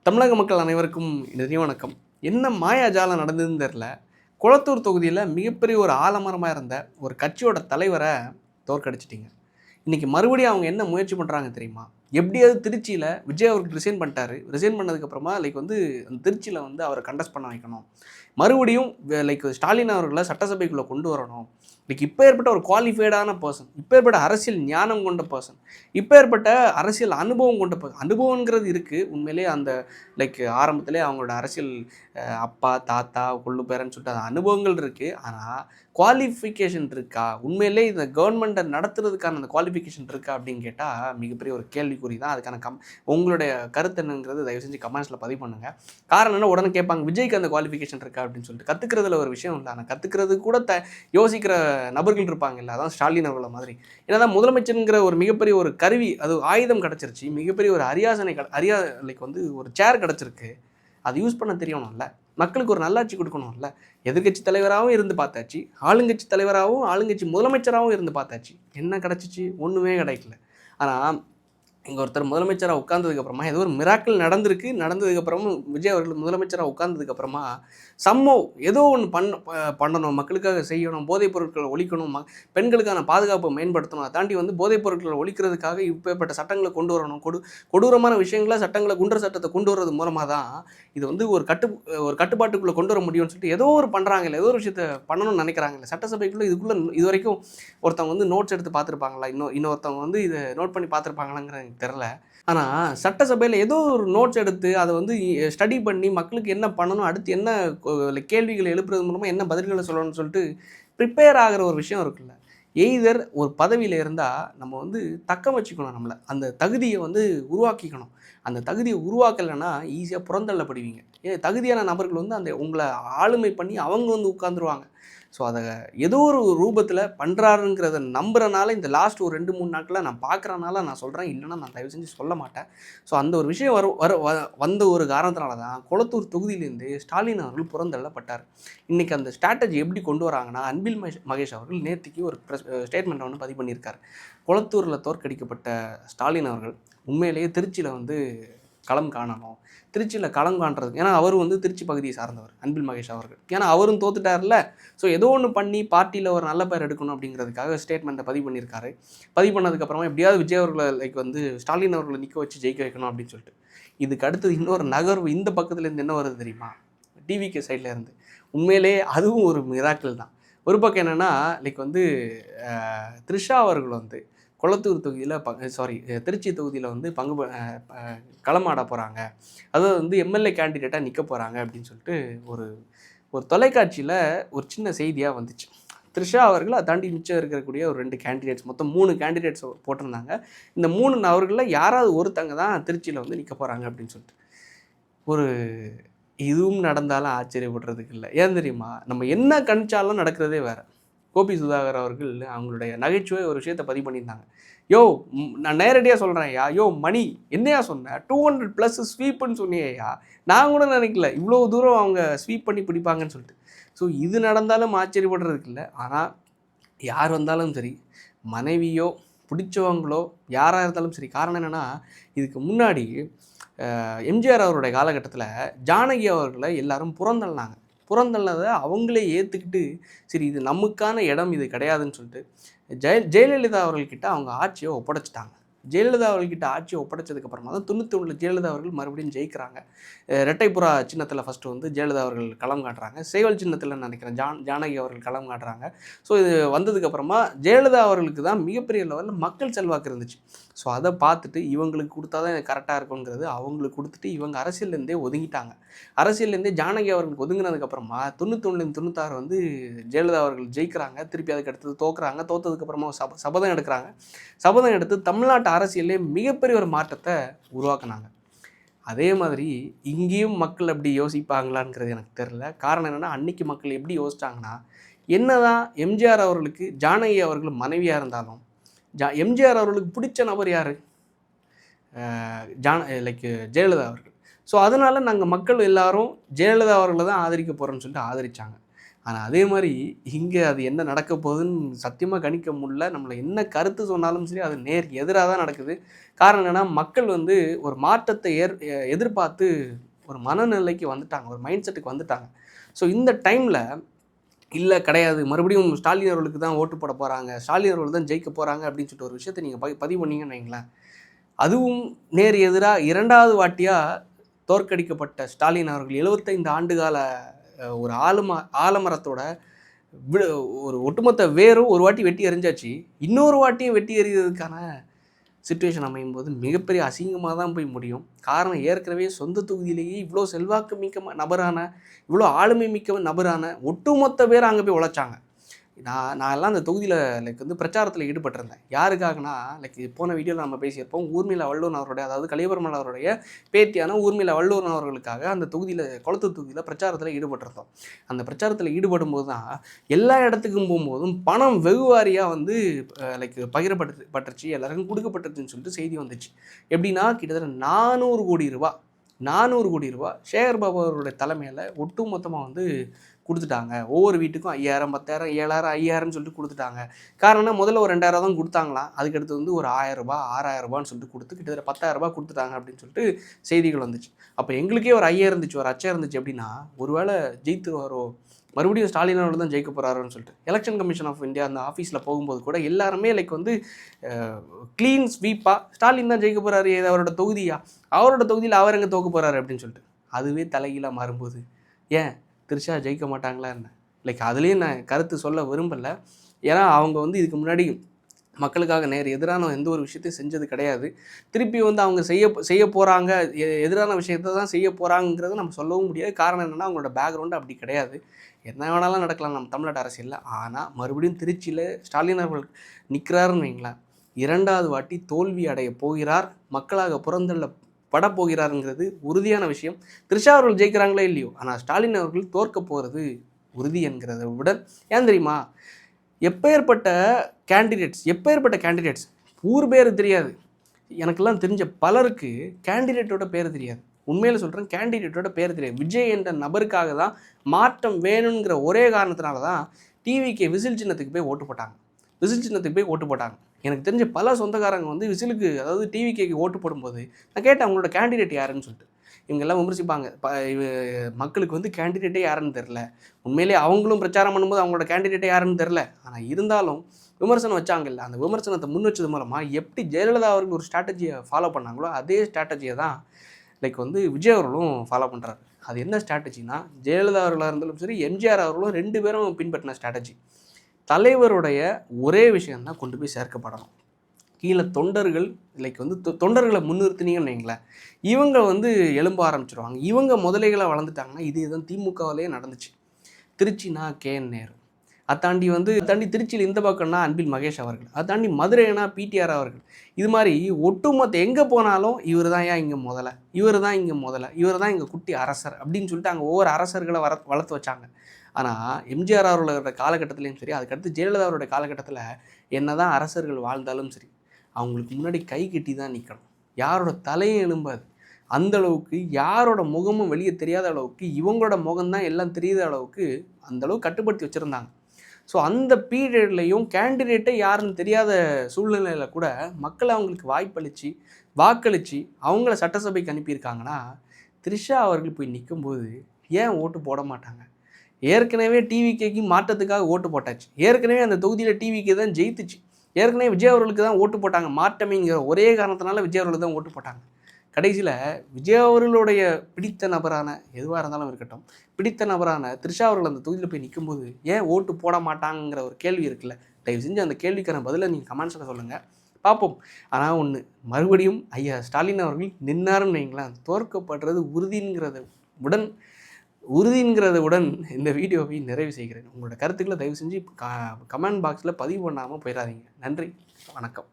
தமிழக மக்கள் அனைவருக்கும் இனிய வணக்கம். என்ன மாயாஜாலம் நடந்ததுன்னு தெரில. குளத்தூர் தொகுதியில் மிகப்பெரிய ஒரு ஆலமரமாக இருந்த ஒரு கட்சியோட தலைவரை தோற்கடிச்சிட்டிங்க. இன்றைக்கி மறுபடியும் அவங்க என்ன முயற்சி பண்ணுறாங்க தெரியுமா? எப்படியாவது திருச்சியில் விஜய் அவருக்கு ரிசைன் பண்ணிட்டாரு. ரிசைன் பண்ணதுக்கப்புறமா அந்த திருச்சியில் அவரை கண்டெஸ்ட் பண்ண வைக்கணும். மறுபடியும் ஸ்டாலின் அவர்களை சட்டசபைக்குள்ளே கொண்டு வரணும். இப்போ ஏற்பட்ட ஒரு குவாலிஃபைடான பர்சன், இப்போ ஏற்பட்ட அரசியல் ஞானம் கொண்ட பர்சன், இப்போ ஏற்பட்ட அரசியல் அனுபவம் கொண்ட பர்சன். அனுபவங்கிறது இருக்குது உண்மையிலே. அந்த ஆரம்பத்திலே அவங்களோட அரசியல் அப்பா தாத்தா கொள்ளு பேரன்னு சொல்லிட்டு அந்த அனுபவங்கள் இருக்குது. ஆனால் குவாலிஃபிகேஷன் இருக்கா? உண்மையிலே இந்த கவர்மெண்ட்டை நடத்துறதுக்கான அந்த குவாலிஃபிகேஷன் இருக்கா அப்படின்னு கேட்டால் மிகப்பெரிய ஒரு கேள்விக்குறி தான். அதுக்கான உங்களுடைய கருத்து என்னங்கிறது தயவு செஞ்சு கமெண்ட்ஸில் பதிவு பண்ணுங்கள். காரணம் என்ன, உடனே கேட்பாங்க விஜய்க்கு அந்த குவாலிஃபிகேஷன் இருக்கா அப்படின்னு சொல்லிட்டு. கற்றுக்கிறதுல ஒரு விஷயம் இல்லை, ஆனால் கற்றுக்கிறது கூட யோசிக்கிற நபர்கள் இருப்பாங்க இல்லை, அதான் ஸ்டாலின் அவர்களை மாதிரி. ஏன்னா தான் முதலமைச்சருங்கிற ஒரு மிகப்பெரிய ஒரு கருவி, அது ஆயுதம் கிடச்சிருச்சு. மிகப்பெரிய ஒரு அரியாசனை ஒரு சேர் கிடச்சிருக்கு. அது யூஸ் பண்ண தெரியணும்ல, மக்களுக்கு ஒரு நல்லாட்சி கொடுக்கணும்ல. எதிர்கட்சி தலைவராகவும் இருந்து பார்த்தாச்சு, ஆளுங்கட்சி தலைவராகவும் ஆளுங்கட்சி முதலமைச்சராகவும் இருந்து பார்த்தாச்சு. என்ன கிடச்சிச்சு? ஒன்றுமே கிடைக்கல. ஆனால் இங்கே ஒருத்தர் முதலமைச்சராக உட்கார்ந்ததுக்கப்புறமா ஏதோ ஒரு மிராக்கிள் நடந்ததுக்கப்புறமும் விஜய் அவர்கள் முதலமைச்சராக உட்கார்ந்ததுக்கப்புறமா ஏதோ ஒன்று பண்ணணும், மக்களுக்காக செய்யணும், போதைப் பொருட்களை ஒழிக்கணும், பெண்களுக்கான பாதுகாப்பை மேம்படுத்தணும். அதை தாண்டி போதைப் பொருட்களை ஒழிக்கிறதுக்காக இப்பேற்பட்ட சட்டங்களை கொண்டு வரணும். கொடூரமான விஷயங்களாக சட்டங்களை, குண்டர் சட்டத்தை கொண்டு வர்றது மூலமாக தான் இது ஒரு கட்டுப்பாட்டுக்குள்ளே கொண்டு வர முடியும்னு சொல்லிட்டு ஏதோ ஒரு பண்ணுறாங்கல்ல, ஏதோ ஒரு விஷயத்தை பண்ணணும்னு நினைக்கிறாங்கல்ல. சட்டசபைக்குள்ளே இது வரைக்கும் ஒருத்தவங்க நோட்ஸ் எடுத்து பார்த்துருப்பாங்களா? இன்னொருத்தவங்க இதை நோட் பண்ணி பார்த்துருப்பாங்களாங்கிற தெரில. ஆனால் சட்டசபையில் ஏதோ ஒரு நோட்ஸ் எடுத்து அதை ஸ்டடி பண்ணி மக்களுக்கு என்ன பண்ணணும், அடுத்து என்ன கேள்விகளை எழுப்புறது மூலமாக என்ன பதில்களை சொல்லணும்னு சொல்லிட்டு ப்ரிப்பேர் ஆகிற ஒரு விஷயம் இருக்குல்ல. எய்தர் ஒரு பதவியில் இருந்தால் நம்ம தக்க வச்சுக்கணும், நம்மளை அந்த தகுதியை உருவாக்கிக்கணும். அந்த தகுதியை உருவாக்கலைன்னா ஈஸியாக புறந்தள்ளப்படுவீங்க. தகுதியான நபர்கள் அந்த உங்களை ஆளுமை பண்ணி அவங்க உட்காந்துருவாங்க. ஸோ அதை ஏதோ ஒரு ரூபத்தில் பண்ணுறாருங்கிறத நம்புறனால இந்த லாஸ்ட் ஒரு 2-3 நாட்களில் நான் பார்க்குறனால நான் சொல்கிறேன், இல்லைன்னா நான் தயவு செஞ்சு சொல்ல மாட்டேன். ஸோ அந்த ஒரு விஷயம் வந்த ஒரு காரணத்தினால தான் குளத்தூர் தொகுதியிலேருந்து ஸ்டாலின் அவர்கள் புறந்தள்ளப்பட்டார். இன்றைக்கி அந்த ஸ்ட்ராட்டஜி எப்படி கொண்டு வராங்கன்னா, அன்பில் மகேஷ் அவர்கள் நேற்றுக்கு ஒரு ஸ்டேட்மெண்ட்டை பதிவு பண்ணியிருக்கார். குளத்தூரில் தோற்கடிக்கப்பட்ட ஸ்டாலின் அவர்கள் உண்மையிலேயே திருச்சியில் களம் காணணும். திருச்சியில் களம் காண்றதுக்கு, ஏன்னா அவர் திருச்சி பகுதியை சார்ந்தவர் அன்பில் மகேஷ் அவர்கள். ஏன்னா அவரும் தோத்துட்டார்ல. ஸோ ஏதோ ஒன்று பண்ணி பார்ட்டியில் ஒரு நல்ல பேர் எடுக்கணும் அப்படிங்கிறதுக்காக ஸ்டேட்மெண்ட்டை பதிவு பண்ணியிருக்காரு. பதிவு பண்ணதுக்கப்புறமா எப்படியாவது விஜய் அவர்களை ஸ்டாலின் அவர்களை நிற்க வச்சு ஜெயிக்க வைக்கணும் அப்படின்னு சொல்லிட்டு. இதுக்கு அடுத்தது இன்னொரு நகர்வு இந்த பக்கத்துலேருந்து என்ன வருது தெரியுமா? டிவிகே சைடில் இருந்து. உண்மையிலே அதுவும் ஒரு மிராக்கிள் தான். ஒரு பக்கம் என்னென்னா த்ரிஷா அவர்கள் குளத்தூர் தொகுதியில் திருச்சி தொகுதியில் களமாட போகிறாங்க, அதாவது எம்எல்ஏ கேண்டிடேட்டாக நிற்க போகிறாங்க அப்படின்னு சொல்லிட்டு ஒரு தொலைக்காட்சியில் ஒரு சின்ன செய்தியாக வந்துச்சு. த்ரிஷா அவர்கள் அதை தாண்டி மிச்சம் இருக்கக்கூடிய ஒரு 2 கேண்டிடேட்ஸ், மொத்தம் 3 கேண்டிடேட்ஸ் போட்டிருந்தாங்க. இந்த 3 நபர்களில் யாராவது ஒருத்தங்க தான் திருச்சியில் நிற்க போகிறாங்க அப்படின்னு சொல்லிட்டு. இதுவும் நடந்தாலும் ஆச்சரியப்படுறதுக்கு இல்லை. ஏன் தெரியுமா? நம்ம என்ன கணிச்சாலும் நடக்கிறதே வேறு. கோபி சுதாகர் அவர்கள் அவங்களுடைய நகைச்சுவை ஒரு விஷயத்தை பதிவு பண்ணியிருந்தாங்க. நான் நேரடியாக சொல்கிறேன் யோ மணி, என்னையா சொன்னேன் 200+ ஸ்வீப்புன்னு சொன்னியா? நான் கூட நினைக்கல இவ்வளோ தூரம் அவங்க ஸ்வீப் பண்ணி பிடிப்பாங்கன்னு சொல்லிட்டு. ஸோ இது நடந்தாலும் ஆச்சரியப்படுறதுக்கு இல்லை. ஆனால் யார் வந்தாலும் சரி, மனைவியோ பிடிச்சவங்களோ யாராக இருந்தாலும் சரி. காரணம் என்னென்னா, இதுக்கு முன்னாடி எம்ஜிஆர் அவருடைய காலகட்டத்தில் ஜானகி அவர்களை எல்லாரும் புறந்தள்ளதை அவங்களே ஏற்றுக்கிட்டு, சரி இது நமக்கான இடம் இது கிடையாதுன்னு சொல்லிட்டு ஜெயலலிதா அவர்கள்கிட்ட அவங்க ஆட்சியை ஒப்படைச்சிட்டாங்க. ஜெயலலிதா அவர்கள்கிட்ட ஆட்சியை ஒப்படைச்சதுக்கப்புறமா தான் 91 ஜெயலலிதா அவர்கள் மறுபடியும் ஜெயிக்கிறாங்க. இரட்டைப்புறா சின்னத்தில் ஃபஸ்ட்டு ஜெயலலிதா அவர்கள் களம் காட்டுறாங்க. சேவல் சின்னத்தில் நினைக்கிறேன் ஜானகி அவர்கள் களம் காட்டுறாங்க. ஸோ இது வந்ததுக்கப்புறமா ஜெயலலிதா அவர்களுக்கு தான் மிகப்பெரிய லெவலில் மக்கள் செல்வாக்கு இருந்துச்சு. ஸோ அதை பார்த்துட்டு இவங்களுக்கு கொடுத்தா தான் எனக்கு கரெக்டாக இருக்குங்கிறது அவங்களுக்கு கொடுத்துட்டு இவங்க அரசியல்லேருந்தே ஒதுங்கிட்டாங்க. அரசியல்லேருந்தே ஜானகி அவர்களுக்கு ஒதுங்கினதுக்கப்புறமா 91 96 ஜெயலலிதா அவர்கள் ஜெயிக்கிறாங்க. திருப்பி அதுக்கு அடுத்தது தோக்குறாங்க. தோற்றதுக்கப்புறமா சபதம் எடுக்கிறாங்க. சபதம் எடுத்து தமிழ்நாட்டு அரசியலே மிகப்பெரிய ஒரு மாற்றத்தை உருவாக்குனாங்க. அதே மாதிரி இங்கேயும் மக்கள் அப்படி யோசிப்பாங்களாங்கிறது எனக்கு தெரில. காரணம் என்னென்னா, அன்றைக்கி மக்கள் எப்படி யோசிச்சாங்கன்னா, என்னதான் எம்ஜிஆர் அவர்களுக்கு ஜானகி அவர்கள் மனைவியாக இருந்தாலும் எம்ஜிஆர் அவர்களுக்கு பிடிச்ச நபர் யார்? ஜெயலலிதா அவர்கள். ஸோ அதனால் நாங்கள் மக்கள் எல்லாரும் ஜெயலலிதா அவர்களை தான் ஆதரிக்க போகிறோன்னு சொல்லிட்டு ஆதரித்தாங்க. ஆனால் அதே மாதிரி இங்கே அது என்ன நடக்க போகுதுன்னு சத்தியமாக கணிக்க முடியல. நம்மளை என்ன கருத்து சொன்னாலும் சரி அது நேர் எதிராக தான் நடக்குது. காரணம் என்னென்னா மக்கள் வந்து ஒரு மாற்றத்தை எதிர்பார்த்து ஒரு மனநிலைக்கு வந்துட்டாங்க, ஒரு மைண்ட் செட்டுக்கு வந்துட்டாங்க. ஸோ இந்த டைமில் இல்லை கிடையாது, மறுபடியும் ஸ்டாலின் அவர்களுக்கு தான் ஓட்டு போட போகிறாங்க, ஸ்டாலின் அவர்கள் தான் ஜெயிக்க போகிறாங்க அப்படின்னு சொல்லிட்டு ஒரு விஷயத்தை நீங்கள் பதிவு பண்ணீங்கன்னு வைங்களேன், அதுவும் நேர் எதிராக 2வது வாட்டியாக தோற்கடிக்கப்பட்ட ஸ்டாலின் அவர்கள் 75 ஆண்டுகால ஒரு ஆலமரத்தோட ஒரு ஒட்டுமொத்த வேரும் ஒரு வாட்டி வெட்டி எறிஞ்சாச்சு, இன்னொரு வாட்டியும் வெட்டி எறிகிறதுக்கான சிச்சுவேஷன் அமையும் போது மிகப்பெரிய அசிங்கமாக தான் போய் முடியும். காரணம் ஏற்கனவே சொந்த தொகுதியிலேயே இவ்வளோ செல்வாக்கு மிக்க நபரான, இவ்வளோ ஆளுமை மிக்க நபரான ஒட்டுமொத்த பேர் அங்கே போய் உழைச்சாங்க. நான் எல்லாம் அந்த தொகுதியில் வந்து பிரச்சாரத்தில் ஈடுபட்டிருந்தேன். யாருக்காகனா போன வீடியோவில் நம்ம பேசியிருப்போம், ஊர்மிளா வல்லூர் அவருடைய, அதாவது கலியபெருமாள் அவருடைய பேத்தியான ஊர்மிளா வல்லூர் அவர்களுக்காக அந்த தொகுதியில், கொளத்தூர் தொகுதியில் பிரச்சாரத்தில் ஈடுபட்டிருந்தோம். அந்த பிரச்சாரத்தில் ஈடுபடும் போது தான் எல்லா இடத்துக்கும் போகும்போதும் பணம் வெகுவாரியாக வந்து பகிரப்பட்டுருச்சு, எல்லாருக்கும் கொடுக்கப்பட்டுருச்சுன்னு சொல்லிட்டு செய்தி வந்துச்சு. எப்படின்னா கிட்டத்தட்ட 400 கோடி ரூபா சேகர் பாபு அவருடைய தலைமையில் ஒட்டு மொத்தமாக வந்து கொடுத்துட்டாங்க. ஒவ்வொரு வீட்டுக்கும் 5000, 10,000, 7,000, 5,000 சொல்லிட்டு கொடுத்துட்டாங்க. காரணம் முதல்ல ஒரு 2,000 தான் கொடுத்தாங்களாம், அதுக்கடுத்து வந்து ஒரு 1,000 ரூபாய் 6,000 சொல்லிட்டு கொடுத்து கிட்டத்தட்ட 10,000 கொடுத்துட்டாங்க அப்படின்னு சொல்லிட்டு செய்திகள் வந்துச்சு. அப்போ எங்களுக்கே ஒரு ஐயம் இருந்துச்சு, ஒரு அச்சம் இருந்துச்சு. எப்படின்னா ஒருவேளை ஜெயித்துருவாரோ, மறுபடியும் ஸ்டாலின் அவர்கள் தான் ஜெயிக்க போகிறாருன்னு சொல்லிட்டு எலெக்ஷன் கமிஷன் ஆஃப் இந்தியா அந்த ஆஃபீஸில் போகும்போது கூட எல்லாருமே வந்து க்ளீன் ஸ்வீப்பாக ஸ்டாலின் தான் ஜெயிக்க போகிறாரு, அவரோட தொகுதியில் அவர் எங்கே தோக்க போகிறாரு அப்படின்னு சொல்லிட்டு அதுவே தலைகீழாக மாறும்போது ஏன் திரிஷா ஜெயிக்க மாட்டாங்களா என்ன? அதுலேயும் நான் கருத்து சொல்ல விரும்பலை. ஏன்னா அவங்க வந்து இதுக்கு முன்னாடி மக்களுக்காக நேர் எதிரான எந்த ஒரு விஷயத்தையும் செஞ்சது கிடையாது. திருப்பி வந்து அவங்க செய்ய போகிறாங்க, எதிரான விஷயத்தை தான் செய்ய போகிறாங்கிறத நம்ம சொல்லவும் முடியாது. காரணம் என்னென்னா அவங்களோட பேக்ரவுண்டு அப்படி கிடையாது. என்ன வேணாலும் நடக்கலாம் நம்ம தமிழ்நாடு அரசியலில். ஆனால் மறுபடியும் திருச்சியில் ஸ்டாலின் அவர்கள் நிற்கிறாருன்னு வைங்களேன், 2வது வாட்டி தோல்வி அடைய போகிறார், மக்களாக படப்போகிறாருங்கிறது உறுதியான விஷயம். திரிஷா அவர்கள் ஜெயிக்கிறாங்களோ இல்லையோ, ஆனால் ஸ்டாலின் அவர்கள் தோற்க போகிறது உறுதி என்கிறத விட, ஏன் தெரியுமா, எப்பேற்பட்ட கேண்டிடேட்ஸ் ஊர் பேர் தெரியாது. எனக்கெல்லாம் தெரிஞ்ச பலருக்கு கேண்டிடேட்டோட பேர் தெரியாது. உண்மையில் சொல்கிறேன், கேண்டிடேட்டோட பேர் தெரியாது. விஜய் என்ற நபருக்காக தான் மாற்றம் வேணுங்கிற ஒரே காரணத்தினால தான் டிவிக்கு விசில் சின்னத்துக்கு போய் ஓட்டு போட்டாங்க. எனக்கு தெரிஞ்ச பல சொந்தக்காரங்க வந்து விசிலுக்கு, அதாவது டிவிக்கு ஓட்டு போடும்போது நான் கேட்டேன் அவங்களோட கேண்டிடேட் யாருன்னு சொல்லிட்டு. இவங்கெல்லாம் விமர்சிப்பாங்க, மக்களுக்கு வந்து கேண்டிடேட்டே யாருன்னு தெரில. உண்மையிலே அவங்களும் பிரச்சாரம் பண்ணும்போது அவங்களோட கேண்டிடேட்டே யாருன்னு தெரில. ஆனால் இருந்தாலும் விமர்சனம் வச்சாங்கல்ல, அந்த விமர்சனத்தை முன் வச்சது மூலமாக எப்படி ஜெயலலிதா அவர்கள் ஒரு ஸ்ட்ராட்டஜியை ஃபாலோ பண்ணாங்களோ அதே ஸ்ட்ராட்டஜியை தான் வந்து விஜய் அவர்களும் ஃபாலோ பண்ணுறாரு. அது என்ன ஸ்ட்ராட்டஜினா, ஜெயலலிதா அவர்களாக இருந்தாலும் சரி, எம்ஜிஆர் அவர்களும் 2 பேரும் பின்பற்றின ஸ்ட்ராட்டஜி. தலைவருடைய ஒரே விஷயந்தான் கொண்டு போய் சேர்க்கப்படணும். கீழே தொண்டர்கள் வந்து தொண்டர்களை முன்னிறுத்தினீங்கன்னு வைங்களேன், இவங்க வந்து எழும்ப ஆரம்பிச்சிருவாங்க. இவங்க முதலைகளாக வளர்ந்துட்டாங்கன்னா இதே தான் திமுகவிலேயே நடந்துச்சு. திருச்சினா KN நேரு, தாண்டி திருச்சியில் இந்த பக்கம்னா அன்பில் மகேஷ் அவர்கள், அதை தாண்டி மதுரைனா PTR அவர்கள். இது மாதிரி ஒட்டுமொத்த எங்கே போனாலும் இவர் தான் இங்கே குட்டி அரசர் அப்படின்னு சொல்லிட்டு அங்கே ஒவ்வொரு அரசர்களை வளர்த்து வச்சாங்க. ஆனால் எம்ஜிஆர் அவர்களோட காலகட்டத்திலையும் சரி, அதுக்கடுத்து ஜெயலலிதா அவருடைய காலகட்டத்தில் என்ன தான் அரசர்கள் வாழ்ந்தாலும் சரி, அவங்களுக்கு முன்னாடி கை கட்டி தான் நிற்கணும். யாரோட தலையும் எழும்பாது. அந்தளவுக்கு யாரோட முகமும் வெளியே தெரியாத அளவுக்கு, இவங்களோட முகம்தான் எல்லாம் தெரியாத அளவுக்கு அந்தளவுக்கு கட்டுப்படுத்தி வச்சுருந்தாங்க. ஸோ அந்த பீரியட்லையும் கேண்டிடேட்டே யாருன்னு தெரியாத சூழ்நிலையில் கூட மக்களை அவங்களுக்கு வாக்களித்து அவங்கள சட்டசபைக்கு அனுப்பியிருக்காங்கன்னா, திரிஷா அவர்கள் போய் நிற்கும்போது ஏன் ஓட்டு போட மாட்டாங்க? ஏற்கனவே டிவிகேக்கு மாற்றத்துக்காக ஓட்டு போட்டாச்சு. ஏற்கனவே அந்த தொகுதியில் டிவிகே தான் ஜெயித்துச்சு. ஏற்கனவே விஜய் அவர்களுக்கு தான் ஓட்டு போட்டாங்க. மாற்றமேங்கிற ஒரே காரணத்தினால விஜய் அவர்களுக்கு தான் ஓட்டு போட்டாங்க. கடைசியில் விஜய் அவர்களுடைய பிடித்த நபரான, எதுவாக இருந்தாலும் இருக்கட்டும், பிடித்த நபரான திரிஷா அவர்கள் அந்த தொகுதியில் போய் நிற்கும்போது ஏன் ஓட்டு போட மாட்டாங்கிற ஒரு கேள்வி இருக்குல்ல. தயவு செஞ்சு அந்த கேள்விக்கான பதிலை நீங்கள் கமெண்ட்ஸில் சொல்லுங்கள், பார்ப்போம். ஆனால் ஒன்று, மறுபடியும் ஐயா ஸ்டாலின் அவர்கள் நின்னாருன்னு வைங்களேன், தோற்கப்படுறது உறுதிங்கிறதுடன் இந்த வீடியோவை நிறைவு செய்கிறேன். உங்களோட கருத்துக்களை தயவு செஞ்சு கமெண்ட் பாக்ஸில் பதிவு பண்ணாமல் போயிடாதீங்க. நன்றி, வணக்கம்.